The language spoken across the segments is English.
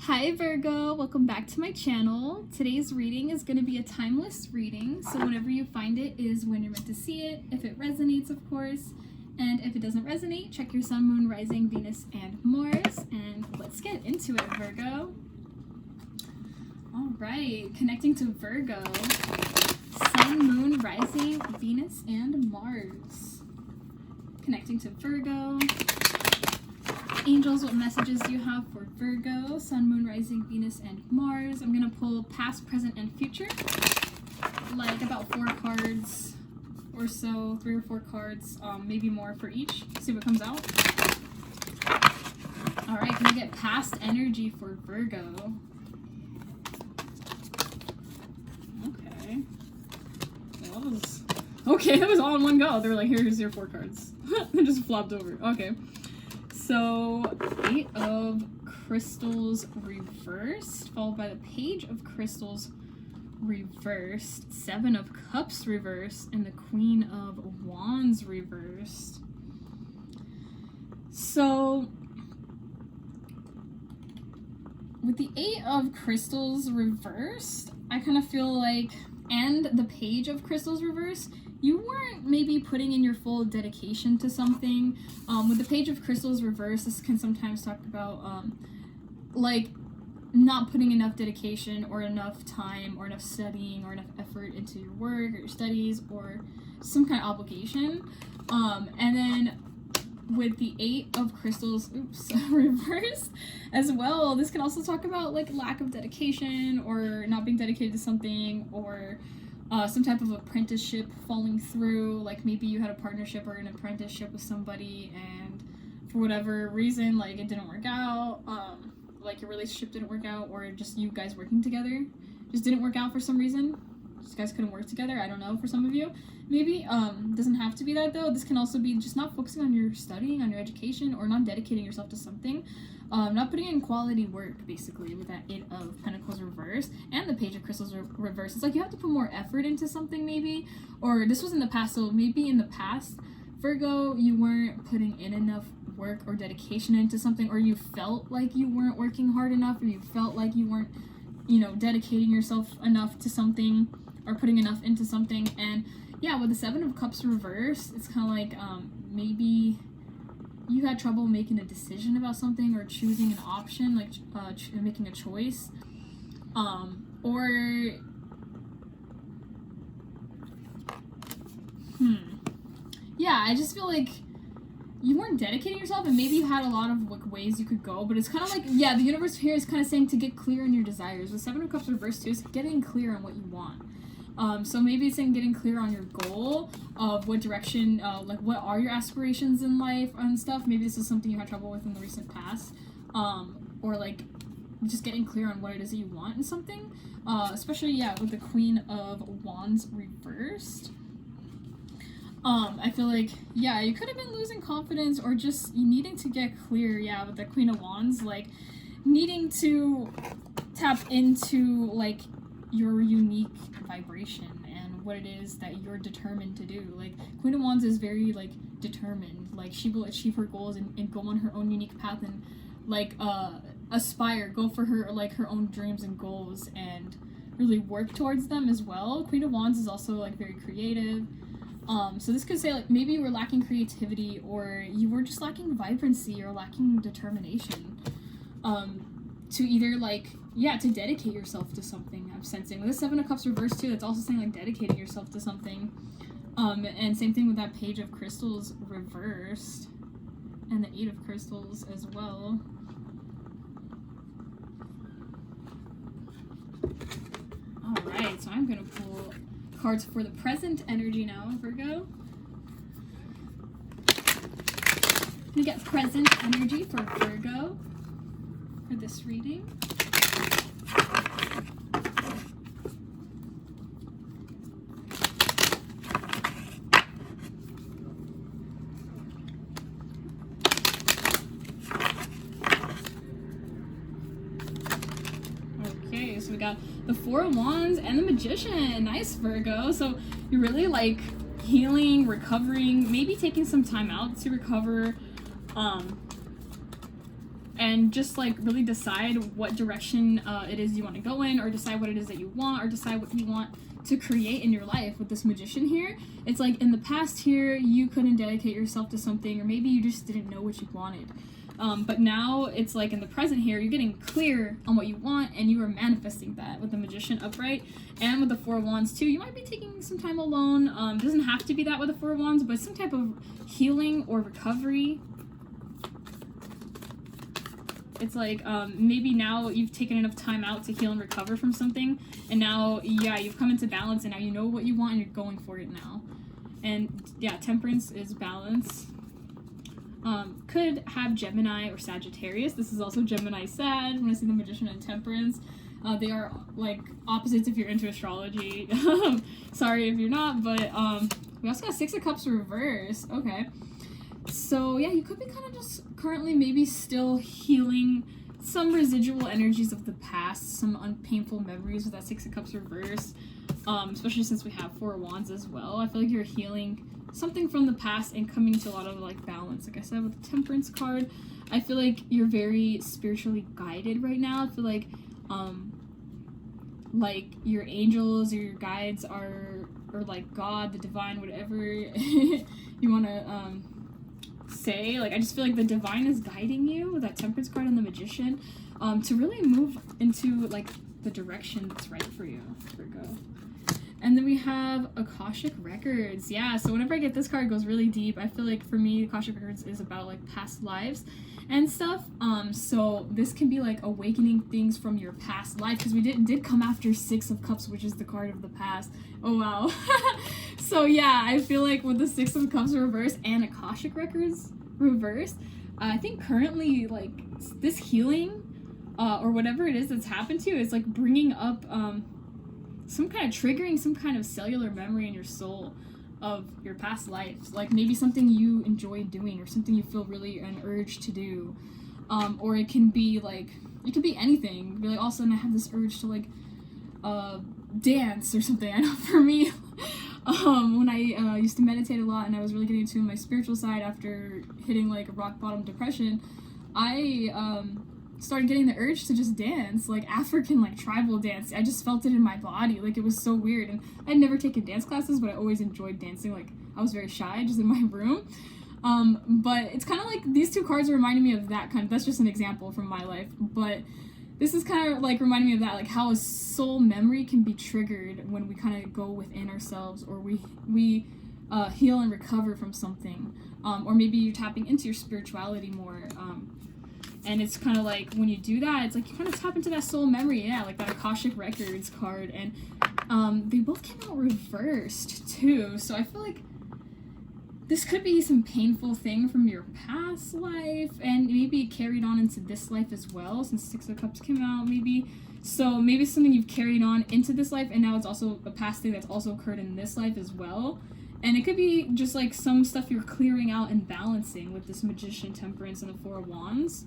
Hi Virgo, welcome back to my channel. Today's reading is going to be a timeless reading, so whenever you find it is when you're meant to see it, if it resonates of course, and if it doesn't resonate, check your sun, moon, rising, Venus, and Mars, and let's get into it, Virgo. Alright, connecting to Virgo, sun, moon, rising, Venus, and Mars. Connecting to Virgo. Angels, what messages do you have for Virgo, sun, moon, rising, Venus, and Mars? I'm going to pull past, present, and future, like about 4 cards or so, 3 or 4 cards, maybe more for each. See what comes out. Alright, can I get past energy for Virgo? Okay. Well, that was all in one go. They were like, here's your 4 cards. It just flopped over. Okay. So, 8 of Crystals reversed, followed by the Page of Crystals reversed, 7 of Cups reversed, and the Queen of Wands reversed. So, with the 8 of Crystals reversed, I kind of feel like, and the Page of Crystals reversed, you weren't maybe putting in your full dedication to something. With the Page of Crystals reversed, this can sometimes talk about like not putting enough dedication or enough time or enough studying or enough effort into your work or your studies or some kind of obligation. And then with the 8 of Crystals reversed as well, this can also talk about like lack of dedication or not being dedicated to something, or some type of apprenticeship falling through. Like maybe you had a partnership or an apprenticeship with somebody and for whatever reason, like it didn't work out, like your relationship didn't work out, or just you guys working together just didn't work out for some reason. You guys couldn't work together. I don't know, for some of you. Maybe, doesn't have to be that though. This can also be just not focusing on your studying, on your education, or not dedicating yourself to something. Not putting in quality work, basically, with that 8 of Pentacles reversed and the Page of Crystals reversed. It's like you have to put more effort into something maybe, or this was in the past, so maybe in the past, Virgo, you weren't putting in enough work or dedication into something, or you felt like you weren't working hard enough, or you felt like you weren't, dedicating yourself enough to something, or putting enough into something. And yeah, with the 7 of Cups reversed, it's kind of like maybe you had trouble making a decision about something or choosing an option, like making a choice, yeah, I just feel like you weren't dedicating yourself, and maybe you had a lot of like ways you could go, but it's kind of like, yeah, the universe here is kind of saying to get clear on your desires. The 7 of Cups reversed too is getting clear on what you want. So maybe it's saying getting clear on your goal of what direction, like what are your aspirations in life and stuff. Maybe this is something you had trouble with in the recent past, or like just getting clear on what it is that you want in something, especially, yeah, with the Queen of Wands reversed. I feel like, yeah, you could have been losing confidence or just needing to get clear, yeah, with the Queen of Wands, like needing to tap into like your unique vibration and what it is that you're determined to do. Like Queen of Wands is very like determined, like she will achieve her goals and go on her own unique path and like aspire, go for her like her own dreams and goals and really work towards them as well. Queen of Wands is also like very creative. So this could say like maybe you were lacking creativity, or you were just lacking vibrancy or lacking determination, to either like, yeah, to dedicate yourself to something. I'm sensing with the 7 of Cups reversed too, that's also saying like dedicating yourself to something. And same thing with that Page of Crystals reversed and the 8 of Crystals as well. Alright, so I'm gonna pull cards for the present energy now, Virgo. We get present energy for Virgo for this reading. Okay, so we got the 4 of Wands and the Magician. Nice, Virgo. So you're really like healing, recovering, maybe taking some time out to recover, and just like really decide what direction it is you want to go in, or decide what it is that you want, or decide what you want to create in your life. With this Magician here, it's like in the past here you couldn't dedicate yourself to something, or maybe you just didn't know what you wanted. But now it's like in the present here, you're getting clear on what you want, and you are manifesting that with the Magician upright, and with the Four of Wands too. You might be taking some time alone. Doesn't have to be that with the Four of Wands, but some type of healing or recovery. It's like maybe now you've taken enough time out to heal and recover from something, and now, yeah, you've come into balance, and now you know what you want, and you're going for it now. And yeah, Temperance is balance. Could have Gemini or Sagittarius. This is also Gemini Sag when I see the Magician and Temperance. They are like opposites if you're into astrology. Sorry if you're not, but we also got Six of Cups reverse. Okay. So yeah, you could be kind of just currently maybe still healing some residual energies of the past, some painful memories with that Six of Cups reverse, especially since we have Four of Wands as well. I feel like you're healing something from the past and coming to a lot of like balance. Like I said with the Temperance card, I feel like you're very spiritually guided right now. I feel like your angels or your guides are, or like God, the divine, whatever you want to say. Like I just feel like the divine is guiding you with that Temperance card and the Magician to really move into like the direction that's right for you, Virgo. And then we have Akashic Records. Yeah, so whenever I get this card, it goes really deep. I feel like for me, Akashic Records is about like past lives and stuff. So this can be like awakening things from your past life, because we did come after Six of Cups, which is the card of the past. Oh wow. So yeah, I feel like with the Six of Cups reversed and Akashic Records reversed, I think currently like this healing or whatever it is that's happened to you is like bringing up some kind of triggering some kind of cellular memory in your soul of your past lives, like maybe something you enjoy doing or something you feel really an urge to do, or it can be like, it could be anything. Be like, all of a sudden I have this urge to like dance or something. I know for me, when I used to meditate a lot and I was really getting into my spiritual side after hitting like a rock bottom depression, I started getting the urge to just dance, like African, like tribal dance. I just felt it in my body, like it was so weird. And I'd never taken dance classes, but I always enjoyed dancing. Like I was very shy just in my room. But it's kind of like these two cards reminded me of that kind of, that's just an example from my life, but this is kind of like reminding me of that, like how a soul memory can be triggered when we kind of go within ourselves, or we heal and recover from something, or maybe you're tapping into your spirituality more. And it's kind of like when you do that, it's like you kind of tap into that soul memory, yeah, like that Akashic Records card. And they both came out reversed too, so I feel like this could be some painful thing from your past life, and maybe it carried on into this life as well, since Six of Cups came out, maybe. So maybe it's something you've carried on into this life, and now it's also a past thing that's also occurred in this life as well. And it could be just like some stuff you're clearing out and balancing with this Magician, Temperance, and the Four of Wands.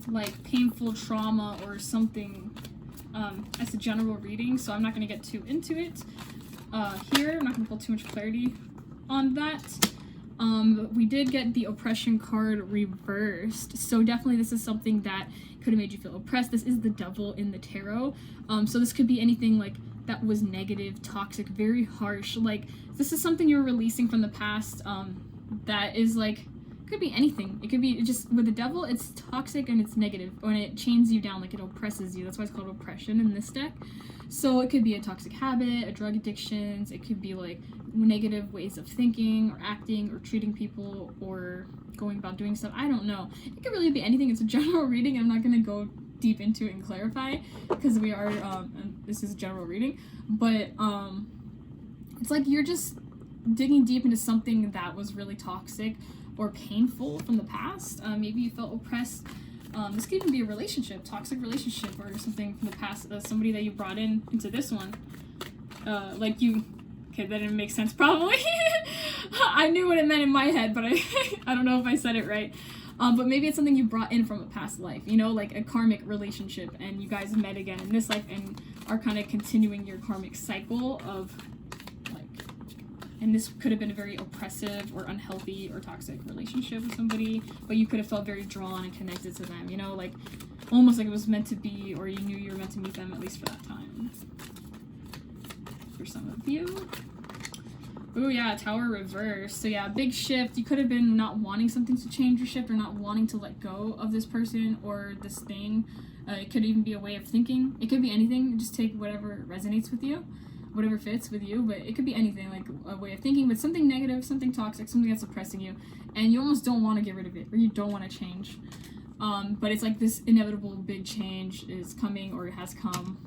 Like painful trauma or something as a general reading, so I'm not going to get too into it here. I'm not going to pull too much clarity on that. But we did get the Oppression card reversed, so definitely this is something that could have made you feel oppressed. This is the Devil in the tarot, so this could be anything like that was negative, toxic, very harsh. Like this is something you were releasing from the past that is like, could be anything. It could be just with the Devil, it's toxic and it's negative, when it chains you down, like it oppresses you. That's why it's called oppression in this deck. So it could be a toxic habit, a drug addictions, it could be like negative ways of thinking or acting or treating people or going about doing stuff. I don't know. It could really be anything. It's a general reading. I'm not going to go deep into it and clarify because we are this is a general reading, but it's like you're just digging deep into something that was really toxic or painful from the past. Maybe you felt oppressed. This could even be a relationship, toxic relationship or something from the past, somebody that you brought into this one. Like you, okay, that didn't make sense probably. I knew what it meant in my head, but I don't know if I said it right. But maybe it's something you brought in from a past life, you know, like a karmic relationship, and you guys met again in this life and are kind of continuing your karmic cycle of like and this could have been a very oppressive or unhealthy or toxic relationship with somebody, but you could have felt very drawn and connected to them, you know, like almost like it was meant to be, or you knew you were meant to meet them at least for that time. For some of you. Oh yeah, Tower reverse. So yeah, big shift. You could have been not wanting something to change or shift, or not wanting to let go of this person or this thing. It could even be a way of thinking. It could be anything. Just take whatever resonates with you, whatever fits with you, but it could be anything, like a way of thinking, but something negative, something toxic, something that's oppressing you, and you almost don't want to get rid of it, or you don't want to change. But it's like this inevitable big change is coming, or it has come.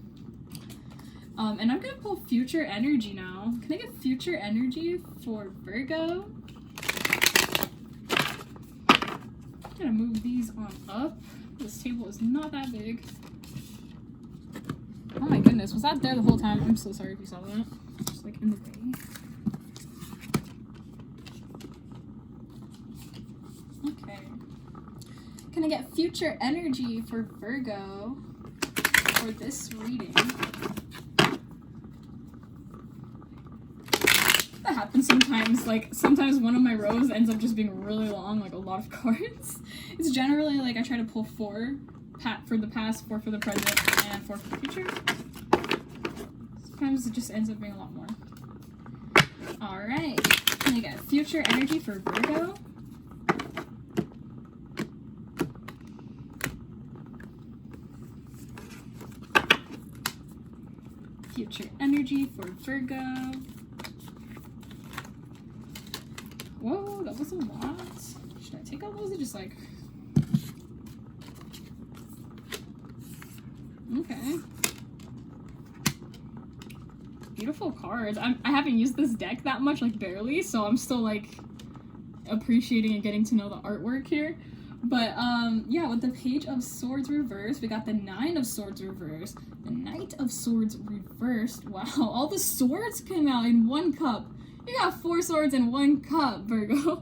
And I'm gonna pull future energy now. Can I get future energy for Virgo? I'm gonna move these on up. This table is not that big. Oh my goodness, was that there the whole time? I'm so sorry if you saw that. Just like in the way. Okay. Can I get future energy for Virgo for this reading? That happens sometimes. Like, sometimes one of my rows ends up just being really long, like a lot of cards. It's generally like I try to pull 4 for the past, 4 for the present, and 4 for the future. Sometimes it just ends up being a lot more. Alright, can I get future energy for Virgo? Future energy for Virgo. Whoa, that was a lot. Should I take all those or just like... Okay. Beautiful cards. I haven't used this deck that much, like barely, so I'm still like appreciating and getting to know the artwork here. But yeah, with the Page of Swords reversed, we got the 9 of Swords reversed, the Knight of Swords reversed. Wow, all the swords came out in one cup. You got 4 swords in one cup, Virgo.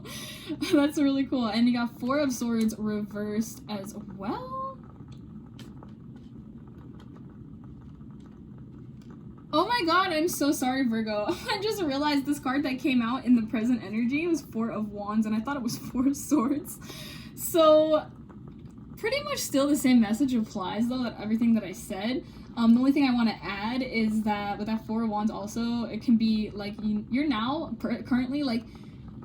That's really cool. And you got 4 of Swords reversed as well. Oh my god, I'm so sorry, Virgo. I just realized this card that came out in the present energy was 4 of Wands, and I thought it was 4 of Swords. So, pretty much still the same message applies, though, that everything that I said. The only thing I want to add is that with that 4 of Wands also, it can be, like, you're now currently, like,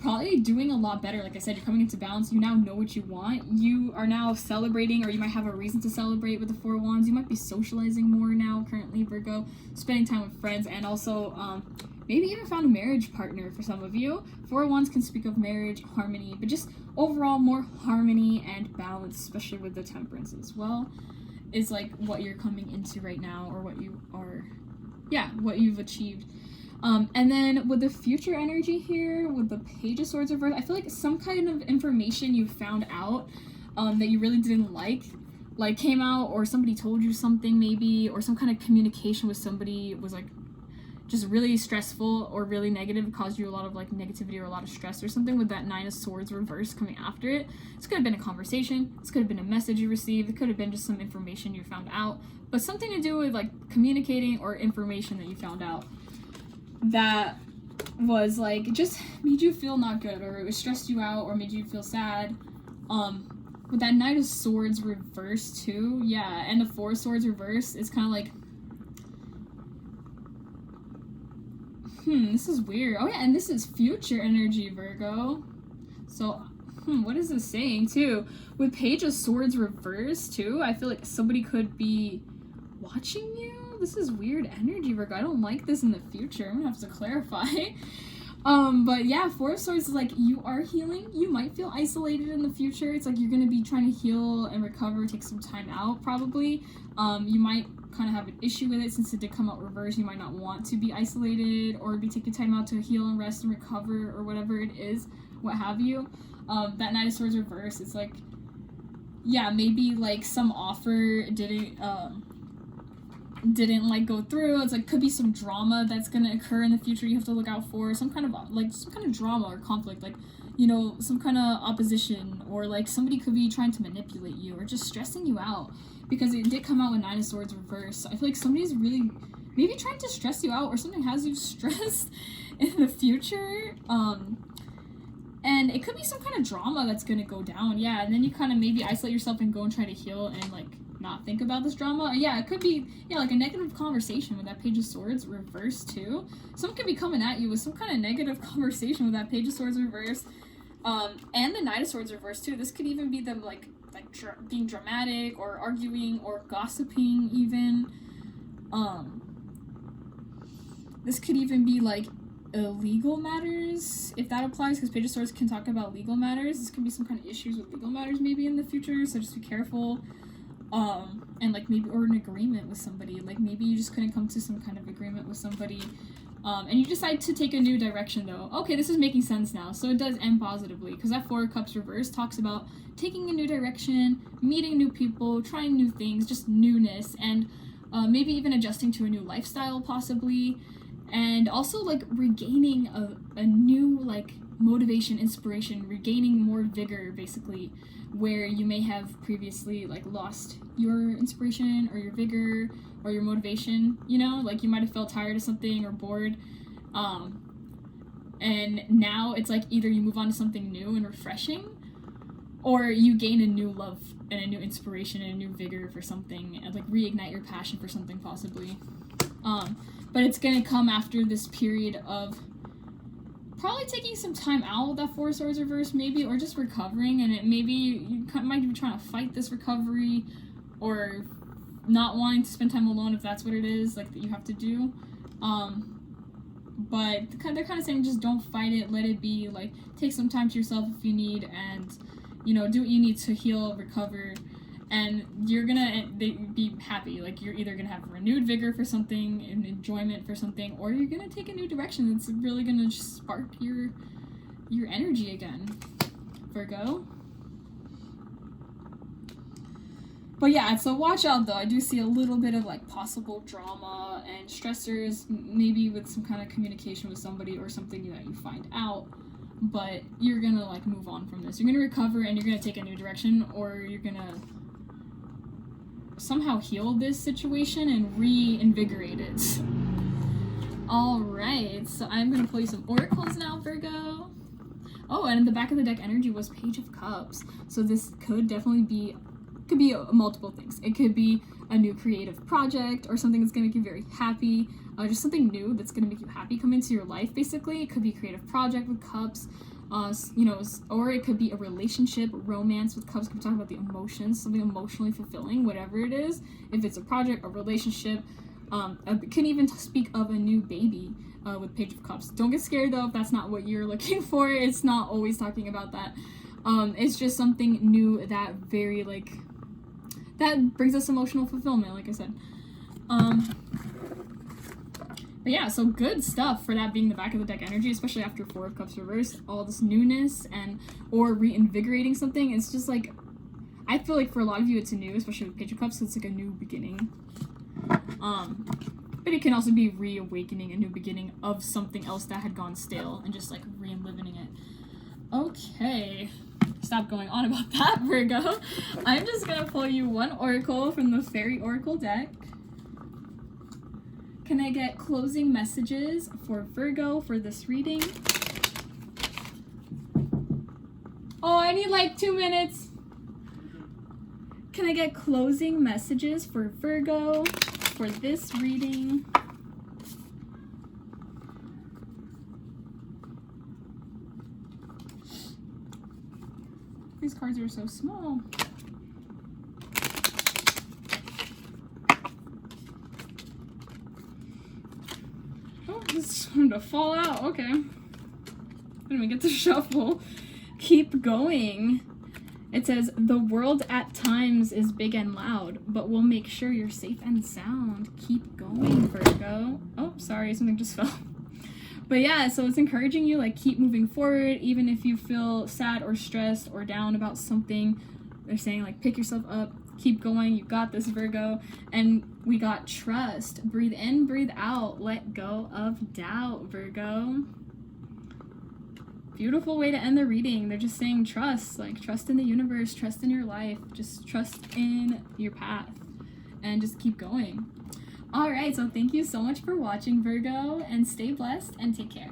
probably doing a lot better. Like I said, you're coming into balance. You now know what you want. You are now celebrating, or you might have a reason to celebrate with the 4 of Wands. You might be socializing more now, currently, Virgo, spending time with friends, and also, maybe even found a marriage partner for some of you. 4 of Wands can speak of marriage, harmony, but just overall more harmony and balance, especially with the Temperance as well, is like what you're coming into right now, or what you are, yeah, what you've achieved. And then with the future energy here, with the Page of Swords reversed, I feel like some kind of information you found out that you really didn't like came out, or somebody told you something maybe, or some kind of communication with somebody was like just really stressful or really negative, caused you a lot of like negativity or a lot of stress or something, with that 9 of Swords reversed coming after it. This could have been a conversation, this could have been a message you received, it could have been just some information you found out, but something to do with like communicating or information that you found out that was like just made you feel not good, or it was stressed you out, or made you feel sad. With that Knight of Swords reversed too, yeah, and the 4 of Swords reversed, it's kind of like, this is weird. Oh yeah, and this is future energy, Virgo. So, what is this saying too? With Page of Swords reversed too, I feel like somebody could be watching you. This is weird energy, Virgo. I don't like this in the future. I'm gonna have to clarify. But yeah, 4 of Swords is like, you are healing. You might feel isolated in the future. It's like you're gonna be trying to heal and recover, take some time out probably. You might kind of have an issue with it since it did come out reversed. You might not want to be isolated or be taking time out to heal and rest and recover, or whatever it is, what have you. That Knight of Swords reversed, it's like, yeah, maybe like some offer didn't like go through. It's like could be some drama that's gonna occur in the future you have to look out for, some kind of drama or conflict, like, you know, some kind of opposition, or like somebody could be trying to manipulate you or just stressing you out, because it did come out with 9 of Swords reversed. So I feel like somebody's really maybe trying to stress you out, or something has you stressed in the future. And it could be some kind of drama that's gonna go down, yeah, and then you kind of maybe isolate yourself and go and try to heal and like not think about this drama. Or, yeah, it could be, yeah, like a negative conversation with that Page of Swords reversed too. Someone could be coming at you with some kind of negative conversation with that Page of Swords reversed, and the Knight of Swords reversed too. This could even be them like being dramatic or arguing or gossiping even. This could even be like legal matters, if that applies, because Page of Swords can talk about legal matters. This could be some kind of issues with legal matters maybe in the future, so just be careful. And like maybe, or an agreement with somebody, like maybe you just couldn't come to some kind of agreement with somebody, and you decide to take a new direction though. Okay, this is making sense now, so it does end positively, because that Four of Cups reverse talks about taking a new direction, meeting new people, trying new things, just newness, and maybe even adjusting to a new lifestyle possibly, and also like regaining a new like motivation, inspiration, regaining more vigor basically, where you may have previously like lost your inspiration or your vigor or your motivation, you know, like you might have felt tired of something or bored, and now it's like either you move on to something new and refreshing, or you gain a new love and a new inspiration and a new vigor for something, and like reignite your passion for something possibly. But it's gonna come after this period of probably taking some time out with that Four of Swords reverse maybe, or just recovering, and it maybe you might be trying to fight this recovery, or not wanting to spend time alone if that's what it is like that you have to do. But they're kind of saying just don't fight it, let it be, like take some time to yourself if you need, and you know, do what you need to heal, recover, and you're gonna be happy. Like you're either gonna have renewed vigor for something and enjoyment for something, or you're gonna take a new direction that's really gonna just spark your energy again, Virgo. But yeah, so watch out though. I do see a little bit of like possible drama and stressors, maybe with some kind of communication with somebody or something that you find out. But you're gonna like move on from this. You're gonna recover and you're gonna take a new direction, or you're gonna somehow heal this situation and reinvigorate it. Alright, so I'm gonna pull you some oracles now, Virgo. Oh, and in the back of the deck energy was Page of Cups. So this could definitely be, multiple things. It could be a new creative project, or something that's gonna make you very happy, just something new that's gonna make you happy come into your life basically. It could be a creative project with cups, you know, or it could be a relationship, romance with cups. Could be talking about the emotions, something emotionally fulfilling, whatever it is. If it's a project, a relationship, it can even speak of a new baby with Page of Cups. Don't get scared though if that's not what you're looking for. It's not always talking about that. It's just something new that very like that brings us emotional fulfillment, like I said. But yeah, so good stuff for that being the back of the deck energy, especially after Four of Cups reversed. All this newness and or reinvigorating something. It's just like, I feel like for a lot of you it's new, especially with Page of Cups, so it's like a new beginning. But it can also be reawakening a new beginning of something else that had gone stale and just like re-enlivening it. Okay, stop going on about that, Virgo. I'm just gonna pull you one oracle from the Fairy Oracle deck. Can I get closing messages for Virgo for this reading? Oh, I need like 2 minutes. Can I get closing messages for Virgo for this reading? These cards are so small. This is going to fall out. Okay. I didn't even get to shuffle. Keep going. It says, the world at times is big and loud, but we'll make sure you're safe and sound. Keep going, Virgo. Oh, sorry, something just fell. But yeah, so it's encouraging you, like, keep moving forward, even if you feel sad or stressed or down about something. They're saying, like, pick yourself up. Keep going. You got this, Virgo. And we got trust. Breathe in, breathe out. Let go of doubt, Virgo. Beautiful way to end the reading. They're just saying trust. Like, trust in the universe. Trust in your life. Just trust in your path. And just keep going. All right, so thank you so much for watching, Virgo, and stay blessed and take care.